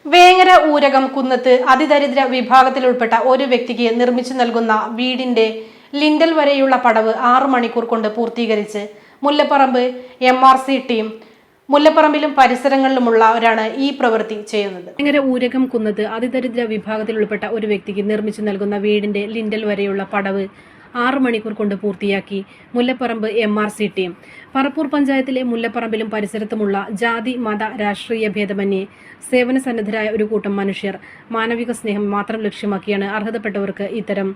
വേങ്ങര ഊരകം കുന്നത്ത് അതിദരിദ്ര വിഭാഗത്തിലുൾപ്പെട്ട ഒരു വ്യക്തിക്ക് നിർമ്മിച്ചു നൽകുന്ന വീടിന്റെ ലിൻഡൽ വരെയുള്ള പടവ് 6 മണിക്കൂർ കൊണ്ട് പൂർത്തീകരിച്ച് മുല്ലപ്പറമ്പ് MRC ടീം. മുല്ലപ്പറമ്പിലും പരിസരങ്ങളിലുമുള്ളവരാണ് ഈ പ്രവൃത്തി ചെയ്യുന്നത്. വേങ്ങര ഊരകം കുന്നത്ത് അതിദരിദ്ര വിഭാഗത്തിലുൾപ്പെട്ട ഒരു വ്യക്തിക്ക് നിർമ്മിച്ചു നൽകുന്ന വീടിന്റെ ലിൻഡൽ വരെയുള്ള പടവ് 6 മണിക്കൂർ കൊണ്ട് പൂർത്തിയാക്കി മുല്ലപ്പറമ്പ് MRC ടീം. പറപ്പൂർ പഞ്ചായത്തിലെ മുല്ലപ്പറമ്പിലും പരിസരത്തുമുള്ള ജാതി മത രാഷ്ട്രീയ ഭേദമന്യേ സേവന സന്നദ്ധരായ ഒരു കൂട്ടം മനുഷ്യർ മാനവിക സ്നേഹം മാത്രം ലക്ഷ്യമാക്കിയാണ് അർഹതപ്പെട്ടവർക്ക് ഇത്തരം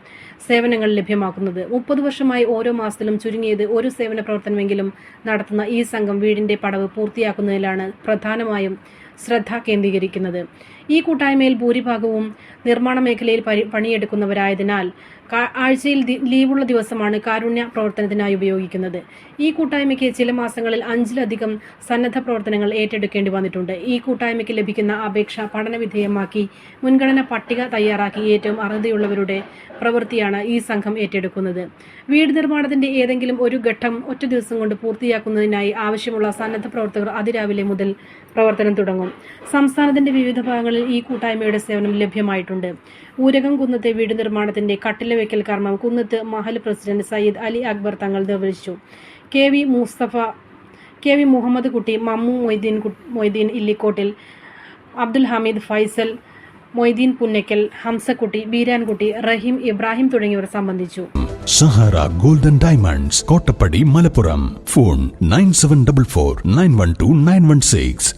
സേവനങ്ങൾ ലഭ്യമാക്കുന്നത്. 30 വർഷമായി ഓരോ മാസത്തിലും ചുരുങ്ങിയത് ഒരു സേവന പ്രവർത്തനമെങ്കിലും നടത്തുന്ന ഈ സംഘം വീടിന്റെ പടവ് പൂർത്തിയാക്കുന്നതിലാണ് പ്രധാനമായും ശ്രദ്ധ കേന്ദ്രീകരിക്കുന്നത്. ഈ കൂട്ടായ്മയിൽ ഭൂരിഭാഗവും നിർമ്മാണ മേഖലയിൽ പണിയെടുക്കുന്നവരായതിനാൽ ആഴ്ചയിൽ ലീവുള്ള ദിവസമാണ് കാരുണ്യ പ്രവർത്തനത്തിനായി ഉപയോഗിക്കുന്നത്. ഈ കൂട്ടായ്മയ്ക്ക് ചില മാസങ്ങളിൽ 5-ലധികം സന്നദ്ധ പ്രവർത്തനങ്ങൾ ഏറ്റെടുക്കേണ്ടി വന്നിട്ടുണ്ട്. ഈ കൂട്ടായ്മയ്ക്ക് ലഭിക്കുന്ന അപേക്ഷ പഠനവിധേയമാക്കി മുൻഗണന പട്ടിക തയ്യാറാക്കി ഏറ്റവും അർഹതയുള്ളവരുടെ പ്രവൃത്തിയാണ് ഈ സംഘം ഏറ്റെടുക്കുന്നത്. വീട് നിർമ്മാണത്തിന്റെ ഏതെങ്കിലും ഒരു ഘട്ടം ഒറ്റ ദിവസം കൊണ്ട് പൂർത്തിയാക്കുന്നതിനായി ആവശ്യമുള്ള സന്നദ്ധ പ്രവർത്തകർ അതിരാവിലെ മുതൽ പ്രവർത്തനം തുടങ്ങും. സംസ്ഥാനത്തിന്റെ വിവിധ ഭാഗങ്ങളിൽ ഈ കൂട്ടായ്മയുടെ സേവനം ലഭ്യമായിട്ടുണ്ട്. ഊരകം കുന്നത്തെ വീട് നിർമ്മാണത്തിന്റെ കട്ടിലവെക്കൽ കർമ്മം കുന്നത്ത് മഹൽ പ്രസിഡന്റ് സയ്യിദ് അലി അക്ബർ തങ്ങൾ നിർവഹിച്ചു. കെ വി മുഹമ്മദ് കുട്ടി, മമ്മു മൊയ്തീൻ ഇല്ലിക്കോട്ടിൽ, അബ്ദുൽ ഹമീദ്, ഫൈസൽ, മൊയ്തീൻ പുന്നക്കൽ, ഹംസക്കുട്ടി, ബീരാൻകുട്ടി, റഹീം, ഇബ്രാഹിം തുടങ്ങിയവർ സംബന്ധിച്ചു. Sahara golden diamonds, Kottappadi, Malappuram. Phone 9744 912 916.